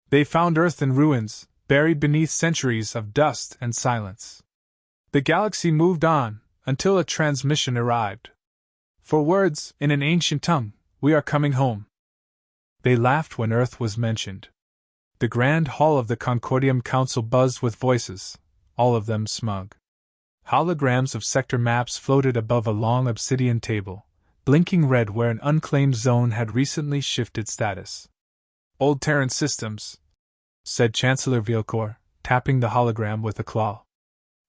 They found Earth in ruins, buried beneath centuries of dust and silence. The galaxy moved on, until a transmission arrived. For words, in an ancient tongue, we are coming home. They laughed when Earth was mentioned. The grand hall of the Concordium Council buzzed with voices, all of them smug. Holograms of sector maps floated above a long obsidian table, blinking red where an unclaimed zone had recently shifted status. Old Terran systems, said Chancellor Vielcourt, tapping the hologram with a claw.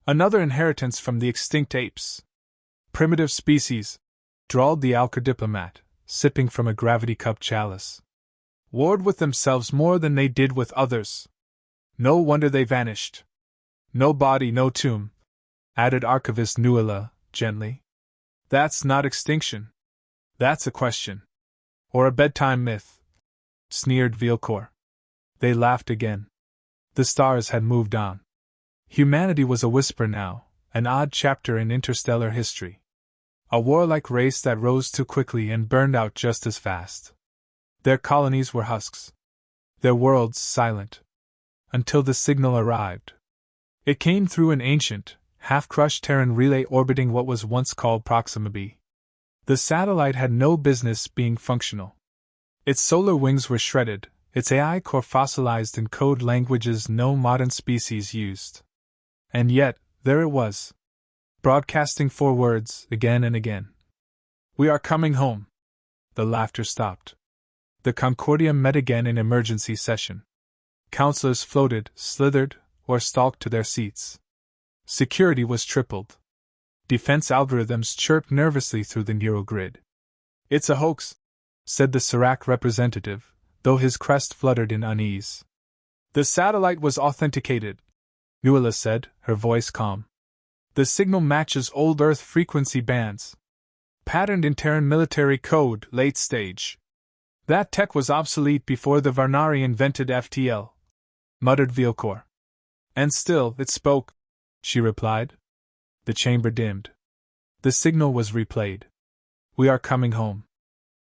Another inheritance from the extinct apes. Primitive species, drawled the Alker diplomat, sipping from a gravity-cup chalice. Warred with themselves more than they did with others. No wonder they vanished. No body, no tomb, added Archivist Nuala, gently. That's not extinction. That's a question. Or a bedtime myth, sneered Vielcourt. They laughed again. The stars had moved on. Humanity was a whisper now, an odd chapter in interstellar history. A warlike race that rose too quickly and burned out just as fast. Their colonies were husks. Their worlds silent. Until the signal arrived. It came through an ancient, half-crushed Terran relay orbiting what was once called Proxima b. The satellite had no business being functional. Its solar wings were shredded, its AI core fossilized in code languages no modern species used. And yet, there it was. Broadcasting 4 words, again and again. We are coming home. The laughter stopped. The Concordium met again in emergency session. Counselors floated, slithered, or stalked to their seats. Security was tripled. Defense algorithms chirped nervously through the neural grid. It's a hoax, said the Serac representative, though his crest fluttered in unease. The satellite was authenticated, Nuala said, her voice calm. The signal matches old Earth frequency bands. Patterned in Terran military code, late stage. That tech was obsolete before the Varnari invented FTL, muttered Vielcourt. And still, it spoke, she replied. The chamber dimmed. The signal was replayed. We are coming home.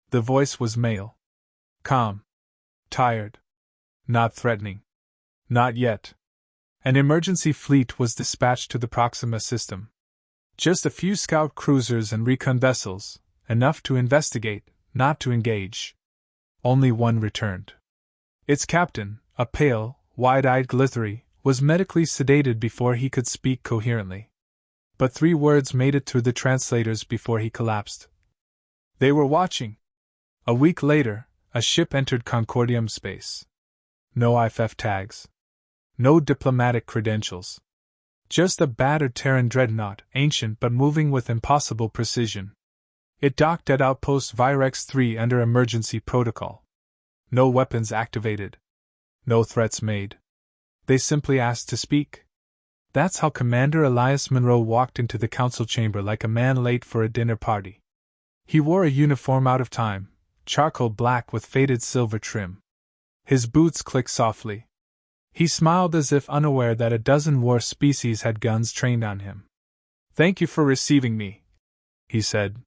The voice was male. Calm. Tired. Not threatening. Not yet. An emergency fleet was dispatched to the Proxima system. Just a few scout cruisers and recon vessels, enough to investigate, not to engage. Only one returned. Its captain, a pale, wide-eyed glittery, was medically sedated before he could speak coherently. But 3 words made it through the translators before he collapsed. They were watching. A week later, a ship entered Concordium space. No IFF tags. No diplomatic credentials. Just a battered Terran dreadnought, ancient but moving with impossible precision. It docked at Outpost Virex 3 under emergency protocol. No weapons activated. No threats made. They simply asked to speak. That's how Commander Elias Monroe walked into the council chamber like a man late for a dinner party. He wore a uniform out of time, charcoal black with faded silver trim. His boots clicked softly. He smiled as if unaware that a dozen war species had guns trained on him. Thank you for receiving me, he said.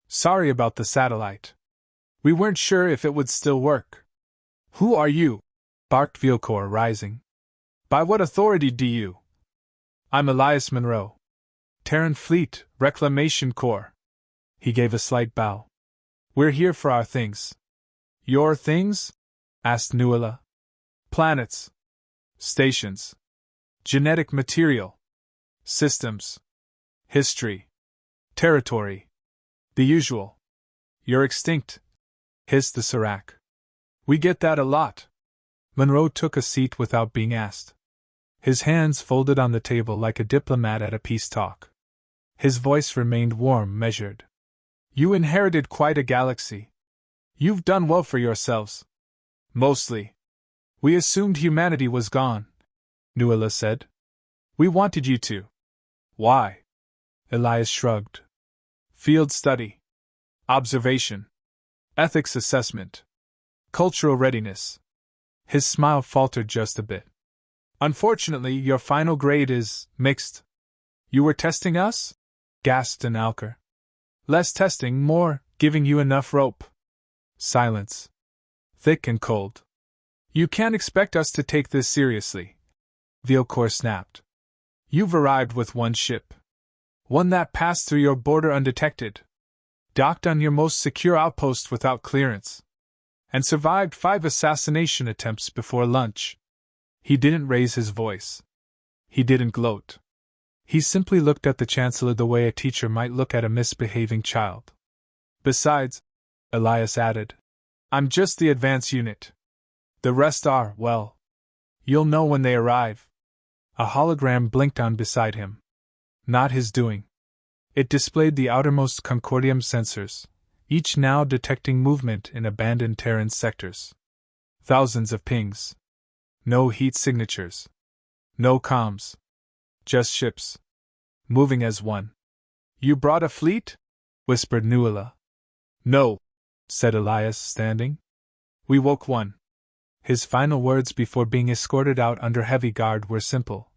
Sorry about the satellite. We weren't sure if it would still work. Who are you? Barked Vielcourt, rising. By what authority do you? I'm Elias Monroe. Terran Fleet, Reclamation Corps. He gave a slight bow. We're here for our things. Your things? Asked Nuala. Planets. Stations. Genetic material. Systems. History. Territory. The usual. You're extinct, hissed the Serac. We get that a lot. Monroe took a seat without being asked. His hands folded on the table like a diplomat at a peace talk. His voice remained warm, measured. You inherited quite a galaxy. You've done well for yourselves. Mostly. We assumed humanity was gone, Nuala said. We wanted you to. Why? Elias shrugged. Field study. Observation. Ethics assessment. Cultural readiness. His smile faltered just a bit. Unfortunately, your final grade is mixed. You were testing us? Gasped an Alker. Less testing, more, giving you enough rope. Silence. Thick and cold. You can't expect us to take this seriously, Vielcourt snapped. You've arrived with one ship. One that passed through your border undetected, docked on your most secure outpost without clearance, and survived 5 assassination attempts before lunch. He didn't raise his voice. He didn't gloat. He simply looked at the Chancellor the way a teacher might look at a misbehaving child. Besides, Elias added, I'm just the advance unit. The rest are, well, you'll know when they arrive. A hologram blinked on beside him. Not his doing. It displayed the outermost Concordium sensors, each now detecting movement in abandoned Terran sectors. Thousands of pings. No heat signatures. No comms. Just ships. Moving as one. You brought a fleet? Whispered Nuala. No, said Elias, standing. We woke one. His final words before being escorted out under heavy guard were simple.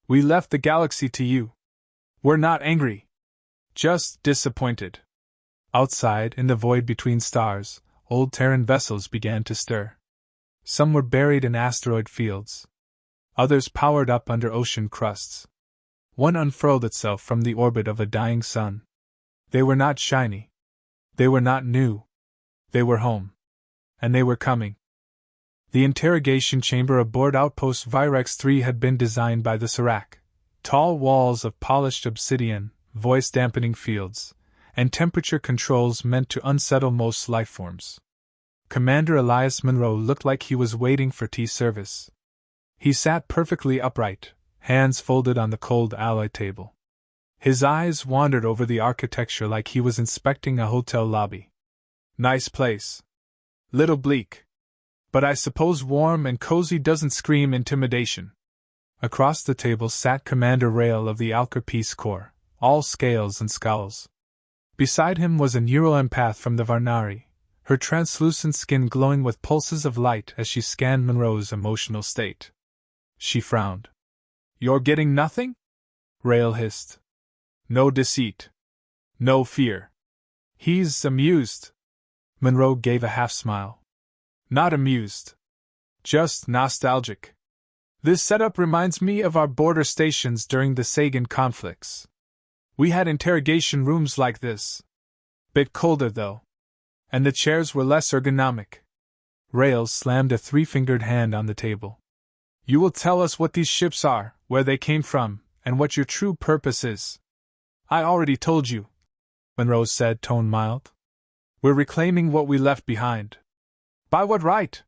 We left the galaxy to you. We're not angry. Just disappointed. Outside, in the void between stars, old Terran vessels began to stir. Some were buried in asteroid fields. Others powered up under ocean crusts. One unfurled itself from the orbit of a dying sun. They were not shiny. They were not new. They were home. And they were coming. The interrogation chamber aboard Outpost Virex 3 had been designed by the Serac. Tall walls of polished obsidian, voice-dampening fields, and temperature controls meant to unsettle most lifeforms. Commander Elias Monroe looked like he was waiting for tea service. He sat perfectly upright, hands folded on the cold alloy table. His eyes wandered over the architecture like he was inspecting a hotel lobby. Nice place. Little bleak. But I suppose warm and cozy doesn't scream intimidation. Across the table sat Commander Rail of the Alker Peace Corps, all scales and scowls. Beside him was a neuroempath from the Varnari, her translucent skin glowing with pulses of light as she scanned Monroe's emotional state. She frowned. You're getting nothing? Rail hissed. No deceit. No fear. He's amused. Monroe gave a half-smile. Not amused. Just nostalgic. This setup reminds me of our border stations during the Sagan conflicts. We had interrogation rooms like this. Bit colder, though. And the chairs were less ergonomic. Rails slammed a 3-fingered hand on the table. You will tell us what these ships are, where they came from, and what your true purpose is. I already told you, Monroe said, tone mild. We're reclaiming what we left behind. By what right?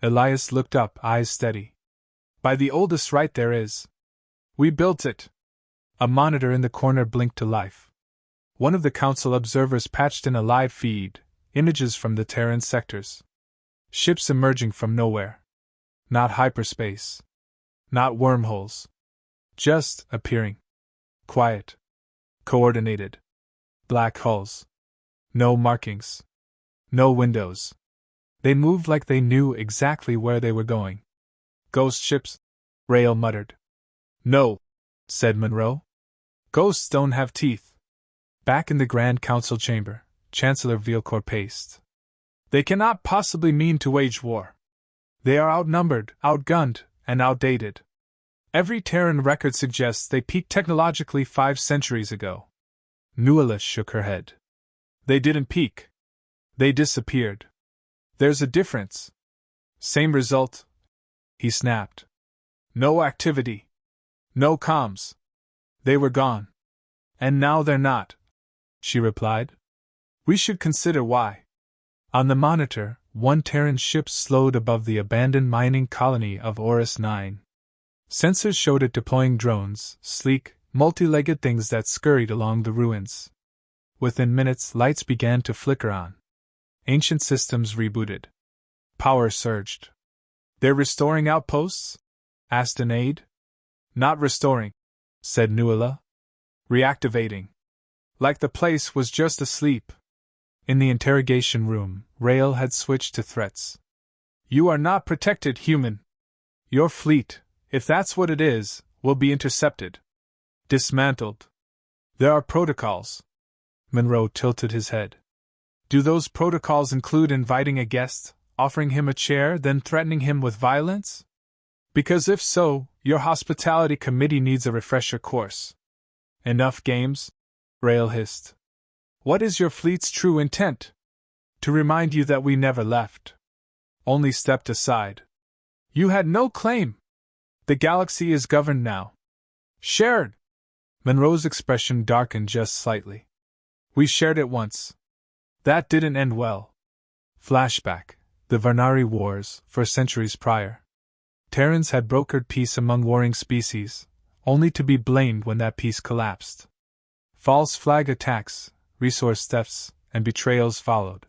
Elias looked up, eyes steady. By the oldest right there is. We built it. A monitor in the corner blinked to life. One of the council observers patched in a live feed, images from the Terran sectors. Ships emerging from nowhere. Not hyperspace. Not wormholes. Just appearing. Quiet. Coordinated. Black hulls. No markings. No windows. They moved like they knew exactly where they were going. Ghost ships? Rail muttered. No, said Monroe. Ghosts don't have teeth. Back in the Grand Council chamber, Chancellor Vielcourt paced. They cannot possibly mean to wage war. They are outnumbered, outgunned, and outdated. Every Terran record suggests they peaked technologically 5 centuries ago. Nuala shook her head. They didn't peak. They disappeared. There's a difference. Same result, he snapped. No activity. No comms. They were gone. And now they're not, she replied. We should consider why. On the monitor, one Terran ship slowed above the abandoned mining colony of Oris 9. Sensors showed it deploying drones, sleek, multi-legged things that scurried along the ruins. Within minutes, lights began to flicker on. Ancient systems rebooted. Power surged. They're restoring outposts? Asked an aide. Not restoring, said Nuala. Reactivating. Like the place was just asleep. In the interrogation room, Rail had switched to threats. You are not protected, human. Your fleet, if that's what it is, will be intercepted. Dismantled. There are protocols. Monroe tilted his head. Do those protocols include inviting a guest, offering him a chair, then threatening him with violence? Because if so, your hospitality committee needs a refresher course. Enough games? Rail hissed. What is your fleet's true intent? To remind you that we never left. Only stepped aside. You had no claim. The galaxy is governed now. Shared. Monroe's expression darkened just slightly. We shared it once. That didn't end well. Flashback. The Varnari Wars, for centuries prior. Terrans had brokered peace among warring species, only to be blamed when that peace collapsed. False flag attacks, resource thefts, and betrayals followed.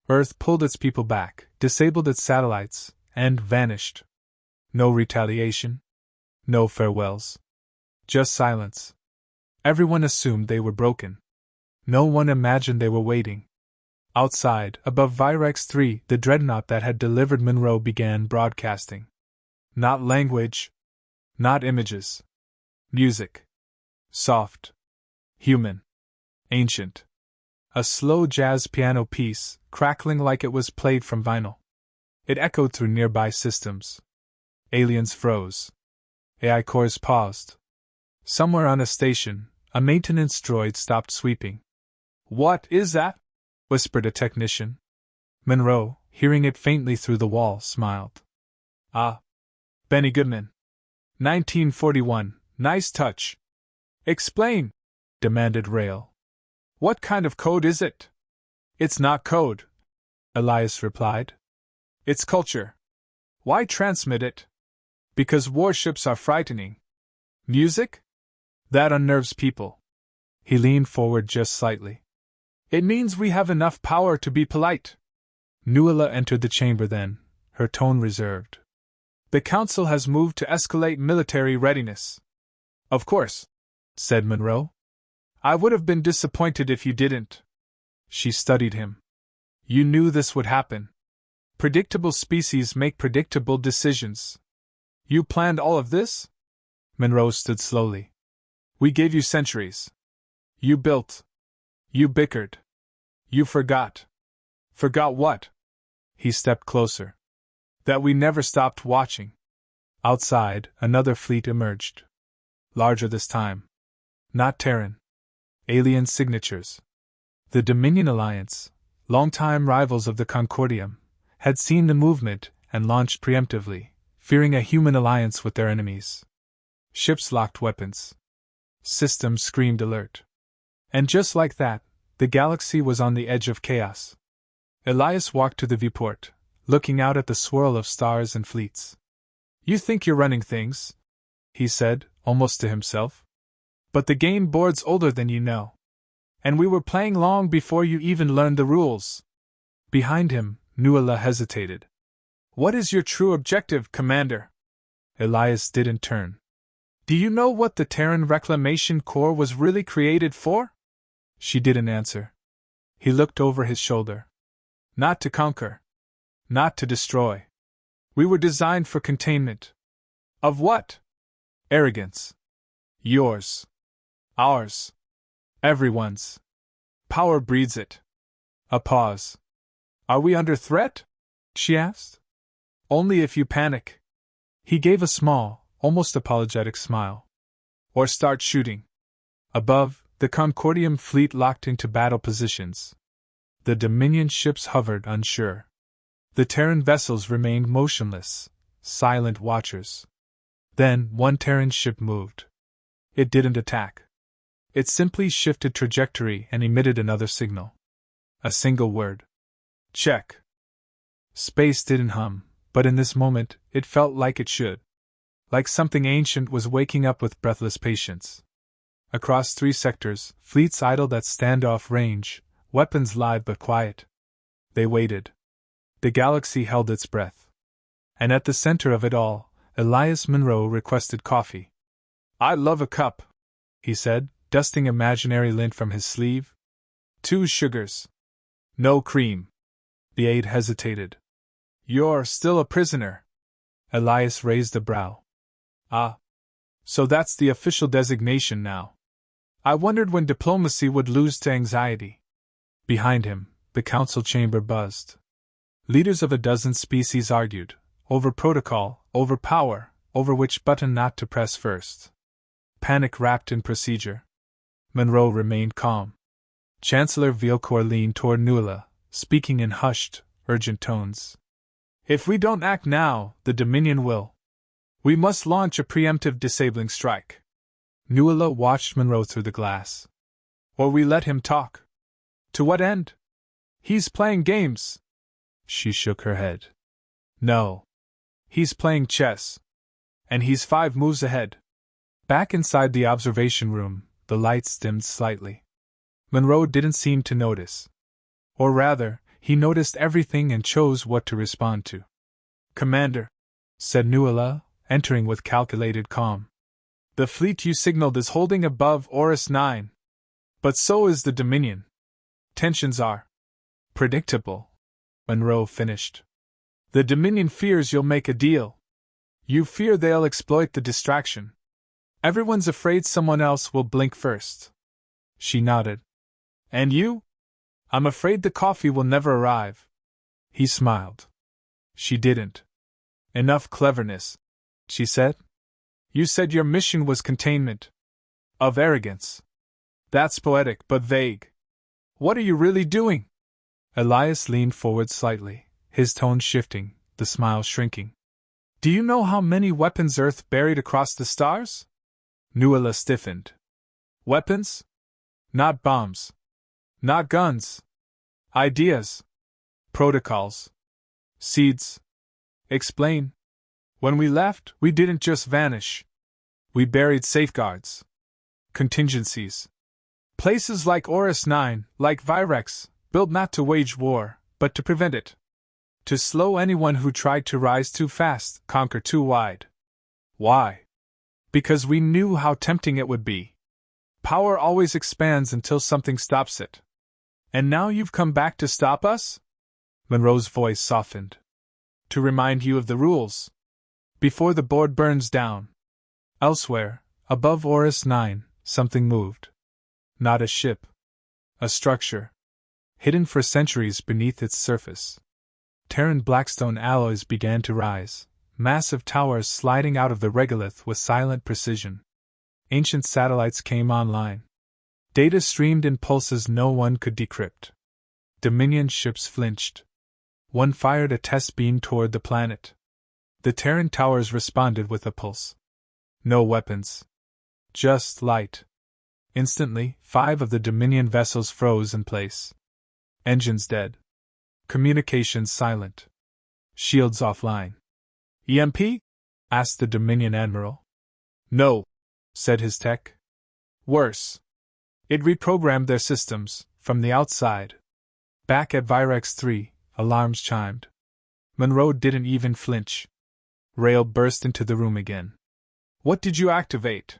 Earth pulled its people back, disabled its satellites, and vanished. No retaliation. No farewells. Just silence. Everyone assumed they were broken. No one imagined they were waiting. Outside, above Virex 3, the dreadnought that had delivered Monroe began broadcasting. Not language. Not images. Music. Soft. Human. Ancient. A slow jazz piano piece, crackling like it was played from vinyl. It echoed through nearby systems. Aliens froze. AI cores paused. Somewhere on a station, a maintenance droid stopped sweeping. What is that? Whispered a technician. Monroe, hearing it faintly through the wall, smiled. Ah. Benny Goodman. 1941, nice touch. Explain, demanded Rail. What kind of code is it? It's not code, Elias replied. It's culture. Why transmit it? Because warships are frightening. Music? That unnerves people. He leaned forward just slightly. It means we have enough power to be polite. Nuala entered the chamber then, her tone reserved. The Council has moved to escalate military readiness. Of course, said Monroe. I would have been disappointed if you didn't. She studied him. You knew this would happen. Predictable species make predictable decisions. You planned all of this? Monroe stood slowly. We gave you centuries. You built. You bickered. You forgot. Forgot what? He stepped closer. That we never stopped watching. Outside, another fleet emerged. Larger this time. Not Terran. Alien signatures. The Dominion Alliance, longtime rivals of the Concordium, had seen the movement and launched preemptively, fearing a human alliance with their enemies. Ships locked weapons. Systems screamed alert. And just like that, the galaxy was on the edge of chaos. Elias walked to the viewport, looking out at the swirl of stars and fleets. You think you're running things, he said, almost to himself. But the game board's older than you know. And we were playing long before you even learned the rules. Behind him, Nuala hesitated. What is your true objective, Commander? Elias didn't turn. Do you know what the Terran Reclamation Corps was really created for? She didn't answer. He looked over his shoulder. Not to conquer. Not to destroy. We were designed for containment. Of what? Arrogance. Yours. Ours. Everyone's. Power breeds it. A pause. Are we under threat? She asked. Only if you panic. He gave a small, almost apologetic smile. Or start shooting. Above, the Concordium fleet locked into battle positions. The Dominion ships hovered unsure. The Terran vessels remained motionless, silent watchers. Then one Terran ship moved. It didn't attack. It simply shifted trajectory and emitted another signal. A single word. Check. Space didn't hum, but in this moment, it felt like it should. Like something ancient was waking up with breathless patience. Across 3 sectors, fleets idled at standoff range, weapons live but quiet. They waited. The galaxy held its breath. And at the center of it all, Elias Monroe requested coffee. I'd love a cup, he said, dusting imaginary lint from his sleeve. 2 sugars. No cream. The aide hesitated. You're still a prisoner. Elias raised a brow. Ah. So that's the official designation now. I wondered when diplomacy would lose to anxiety. Behind him, the council chamber buzzed. Leaders of a dozen species argued, over protocol, over power, over which button not to press first. Panic wrapped in procedure. Monroe remained calm. Chancellor Villecourt leaned toward Nuala, speaking in hushed, urgent tones. If we don't act now, the Dominion will. We must launch a preemptive disabling strike. Nuala watched Monroe through the glass. Or we let him talk. To what end? He's playing games. She shook her head. No. He's playing chess. And he's 5 moves ahead. Back inside the observation room, the lights dimmed slightly. Monroe didn't seem to notice. Or rather, he noticed everything and chose what to respond to. Commander, said Nuala, entering with calculated calm. The fleet you signaled is holding above Orus 9. But so is the Dominion. Tensions are predictable. Monroe finished. The Dominion fears you'll make a deal. You fear they'll exploit the distraction. Everyone's afraid someone else will blink first. She nodded. And you? I'm afraid the coffee will never arrive. He smiled. She didn't. Enough cleverness, she said. You said your mission was containment. Of arrogance. That's poetic but vague. What are you really doing? Elias leaned forward slightly, his tone shifting, the smile shrinking. Do you know how many weapons Earth buried across the stars? Nuala stiffened. Weapons? Not bombs. Not guns. Ideas. Protocols. Seeds. Explain. When we left, we didn't just vanish. We buried safeguards. Contingencies. Places like Orus 9, like Virex, built not to wage war, but to prevent it. To slow anyone who tried to rise too fast, conquer too wide. Why? Because we knew how tempting it would be. Power always expands until something stops it. And now you've come back to stop us? Monroe's voice softened. To remind you of the rules. Before the board burns down. Elsewhere, above Orus 9, something moved. Not a ship. A structure. Hidden for centuries beneath its surface. Terran blackstone alloys began to rise, massive towers sliding out of the regolith with silent precision. Ancient satellites came online. Data streamed in pulses no one could decrypt. Dominion ships flinched. One fired a test beam toward the planet. The Terran towers responded with a pulse. No weapons. Just light. Instantly, 5 of the Dominion vessels froze in place. Engines dead. Communications silent. Shields offline. EMP? Asked the Dominion admiral. No, said his tech. Worse. It reprogrammed their systems, from the outside. Back at Virex 3, alarms chimed. Monroe didn't even flinch. Rail burst into the room again. What did you activate?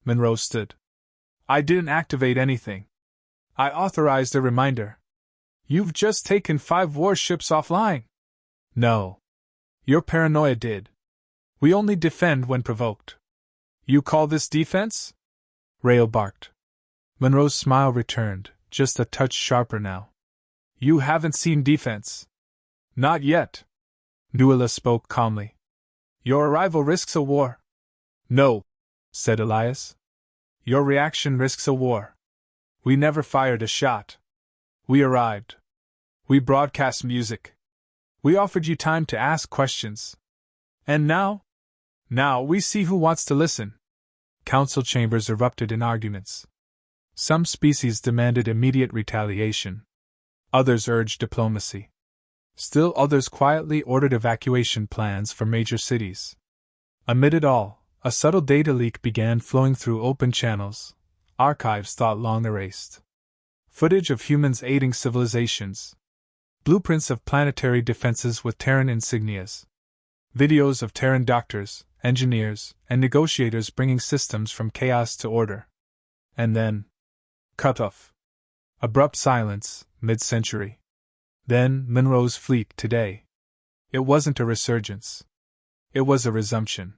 Monroe stood. I didn't activate anything. I authorized a reminder. You've just taken 5 warships offline. No. Your paranoia did. We only defend when provoked. You call this defense? Rail barked. Monroe's smile returned, just a touch sharper now. You haven't seen defense. Not yet. Nuala spoke calmly. Your arrival risks a war. No, said Elias. Your reaction risks a war. We never fired a shot. We arrived. We broadcast music. We offered you time to ask questions. And now? Now we see who wants to listen. Council chambers erupted in arguments. Some species demanded immediate retaliation. Others urged diplomacy. Still others quietly ordered evacuation plans for major cities. Amid it all, a subtle data leak began flowing through open channels, archives thought long erased. Footage of humans aiding civilizations. Blueprints of planetary defenses with Terran insignias. Videos of Terran doctors, engineers, and negotiators bringing systems from chaos to order. And then, cut off. Abrupt silence, mid-century. Then, Monroe's fleet today. It wasn't a resurgence. It was a resumption.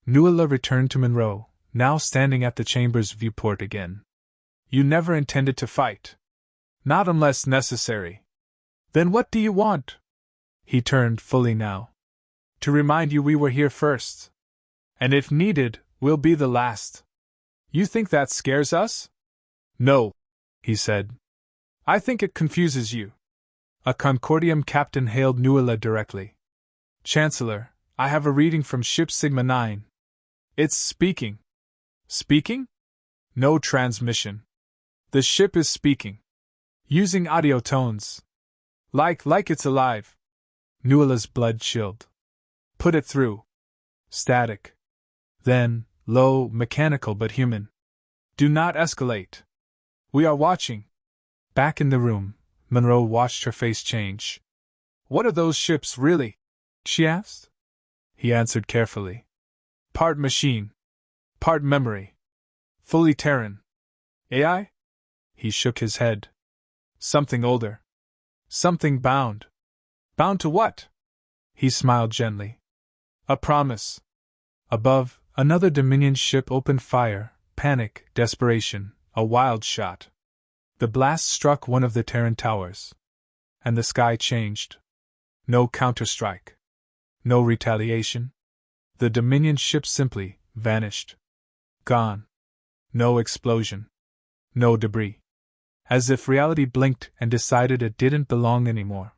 Nuala returned to Monroe, now standing at the chamber's viewport again. You never intended to fight. Not unless necessary. Then what do you want? He turned fully now. To remind you we were here first. And if needed, we'll be the last. You think that scares us? No, he said. I think it confuses you. A Concordium captain hailed Nuala directly. Chancellor, I have a reading from ship Sigma 9. It's speaking. Speaking? No transmission. The ship is speaking. Using audio tones. Like it's alive. Nuala's blood chilled. Put it through. Static. Then, low, mechanical but human. Do not escalate. We are watching. Back in the room, Monroe watched her face change. What are those ships really? She asked. He answered carefully. Part machine. Part memory. Fully Terran. AI? He shook his head. Something older. Something bound. Bound to what? He smiled gently. A promise. Above, another Dominion ship opened fire, panic, desperation, a wild shot. The blast struck one of the Terran towers. And the sky changed. No counterstrike. No retaliation. The Dominion ship simply vanished. Gone. No explosion. No debris. As if reality blinked and decided it didn't belong anymore.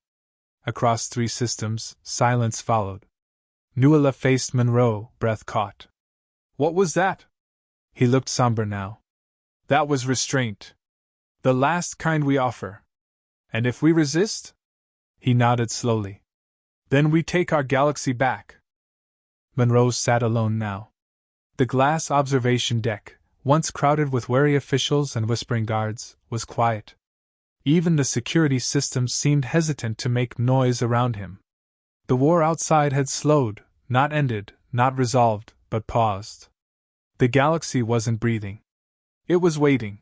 Across 3 systems, silence followed. Nuala faced Monroe, breath caught. What was that? He looked somber now. That was restraint. The last kind we offer. And if we resist? He nodded slowly. Then we take our galaxy back. Monroe sat alone now. The glass observation deck, once crowded with wary officials and whispering guards, was quiet. Even the security systems seemed hesitant to make noise around him. The war outside had slowed, not ended, not resolved, but paused. The galaxy wasn't breathing. It was waiting.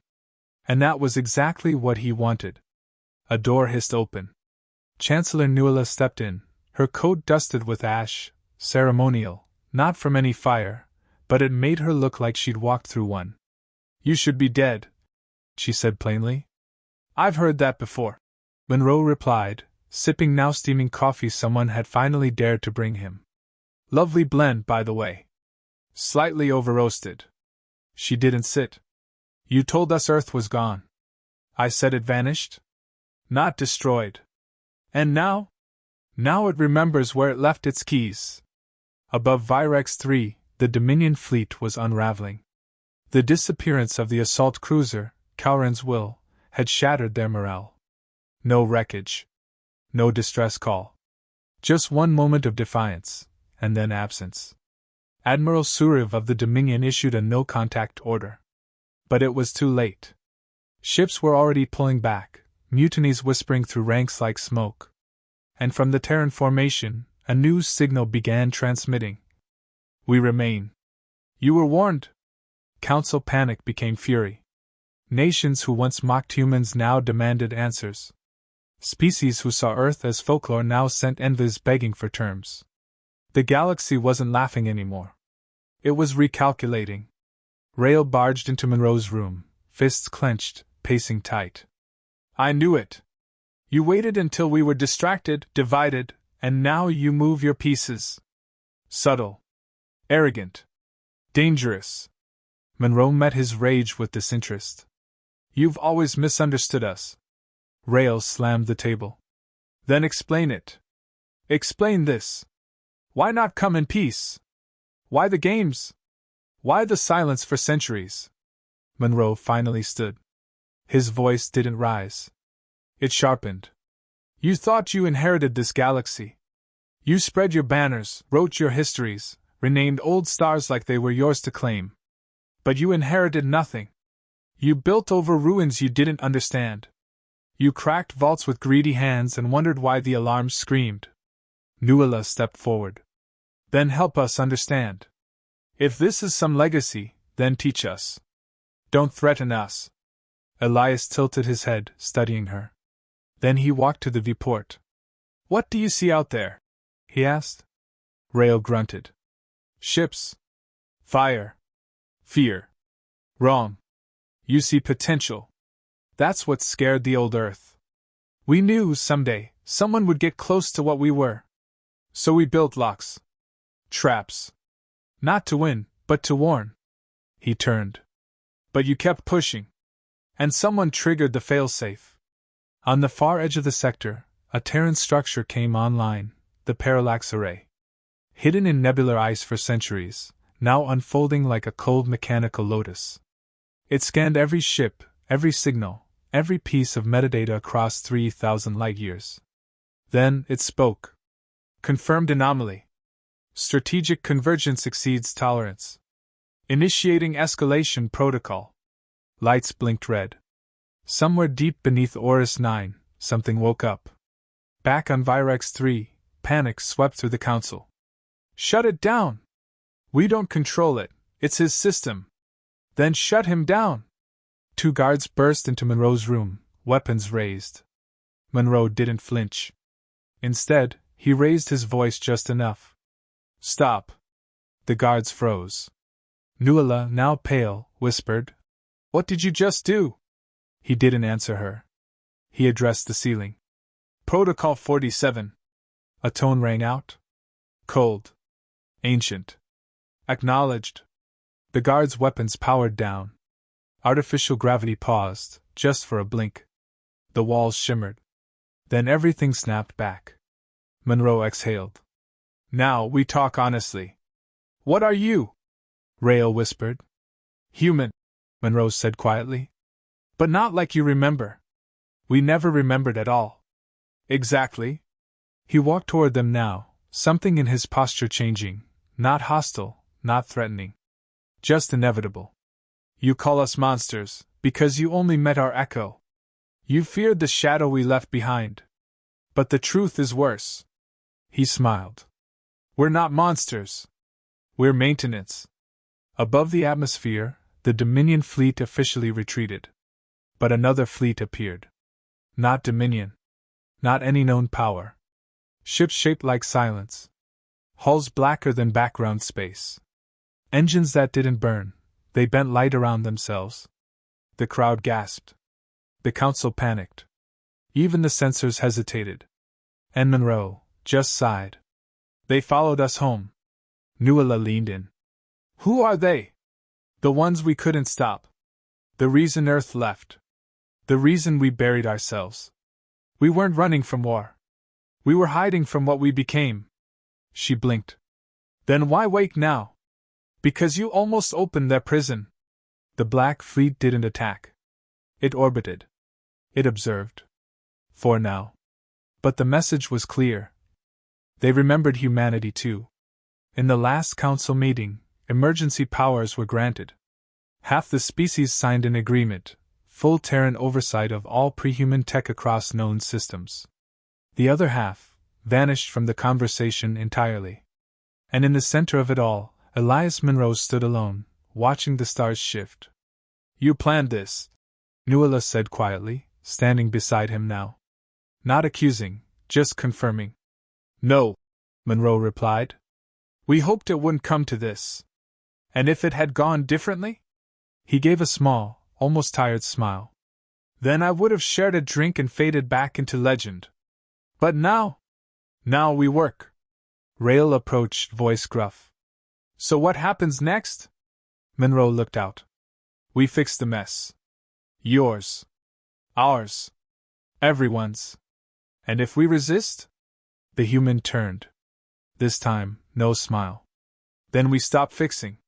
And that was exactly what he wanted. A door hissed open. Chancellor Nuala stepped in, her coat dusted with ash, ceremonial, not from any fire, but it made her look like she'd walked through one. You should be dead, she said plainly. I've heard that before, Monroe replied, sipping now steaming coffee someone had finally dared to bring him. Lovely blend, by the way. Slightly over-roasted. She didn't sit. You told us Earth was gone. I said it vanished? Not destroyed. And now? Now it remembers where it left its keys. Above Virex 3, the Dominion fleet was unraveling. The disappearance of the assault cruiser, Cowran's Will, had shattered their morale. No wreckage. No distress call. Just one moment of defiance, and then absence. Admiral Suriv of the Dominion issued a no-contact order. But it was too late. Ships were already pulling back, mutinies whispering through ranks like smoke. And from the Terran formation, a news signal began transmitting. We remain. You were warned. Council panic became fury. Nations who once mocked humans now demanded answers. Species who saw Earth as folklore now sent envoys begging for terms. The galaxy wasn't laughing anymore. It was recalculating. Rael barged into Monroe's room, fists clenched, pacing tight. I knew it. You waited until we were distracted, divided, and now you move your pieces. Subtle. Arrogant. Dangerous. Monroe met his rage with disinterest. You've always misunderstood us. Rael slammed the table. Then explain it. Explain this. Why not come in peace? Why the games? Why the silence for centuries? Monroe finally stood. His voice didn't rise. It sharpened. You thought you inherited this galaxy. You spread your banners, wrote your histories, renamed old stars like they were yours to claim. But you inherited nothing. You built over ruins you didn't understand. You cracked vaults with greedy hands and wondered why the alarms screamed. Nuala stepped forward. Then help us understand. If this is some legacy, then teach us. Don't threaten us. Elias tilted his head, studying her. Then he walked to the viewport. What do you see out there? He asked. Rael grunted. Ships. Fire. Fear. Wrong. You see potential. That's what scared the old Earth. We knew someday someone would get close to what we were. So we built locks. Traps. Not to win, but to warn. He turned. But you kept pushing. And someone triggered the failsafe. On the far edge of the sector, a Terran structure came online, the Parallax Array. Hidden in nebular ice for centuries, now unfolding like a cold mechanical lotus. It scanned every ship, every signal, every piece of metadata across 3,000 light-years. Then it spoke. Confirmed anomaly. Strategic convergence exceeds tolerance. Initiating escalation protocol. Lights blinked red. Somewhere deep beneath Orus 9, something woke up. Back on Virex 3, panic swept through the council. Shut it down! We don't control it, it's his system. Then shut him down! 2 guards burst into Monroe's room, weapons raised. Monroe didn't flinch. Instead, he raised his voice just enough. Stop! The guards froze. Nuala, now pale, whispered, What did you just do? He didn't answer her. He addressed the ceiling. Protocol 47. A tone rang out. Cold. Ancient. Acknowledged. The guards' weapons powered down. Artificial gravity paused, just for a blink. The walls shimmered. Then everything snapped back. Monroe exhaled. Now we talk honestly. What are you? Rael whispered. Human, Monroe said quietly. But not like you remember. We never remembered at all. Exactly. He walked toward them now, something in his posture changing, not hostile, not threatening. Just inevitable. You call us monsters, because you only met our echo. You feared the shadow we left behind. But the truth is worse. He smiled. We're not monsters. We're maintenance. Above the atmosphere, the Dominion fleet officially retreated. But another fleet appeared. Not Dominion. Not any known power. Ships shaped like silence. Hulls blacker than background space. Engines that didn't burn, they bent light around themselves. The crowd gasped. The council panicked. Even the censors hesitated. And Monroe just sighed. They followed us home. Nuala leaned in. Who are they? The ones we couldn't stop. The reason Earth left. The reason we buried ourselves. We weren't running from war. We were hiding from what we became. She blinked. Then why wake now? Because you almost opened their prison. The Black Fleet didn't attack. It orbited. It observed. For now. But the message was clear. They remembered humanity too. In the last council meeting, emergency powers were granted. Half the species signed an agreement, full Terran oversight of all pre-human tech across known systems. The other half vanished from the conversation entirely. And in the center of it all, Elias Monroe stood alone, watching the stars shift. You planned this, Nuala said quietly, standing beside him now. Not accusing, just confirming. No, Monroe replied. We hoped it wouldn't come to this. And if it had gone differently? He gave a small, almost tired smile. Then I would have shared a drink and faded back into legend. But now we work. Rael approached, voice gruff. So what happens next? Monroe looked out. We fix the mess. Yours. Ours. Everyone's. And if we resist? The human turned. This time, no smile. Then we stop fixing.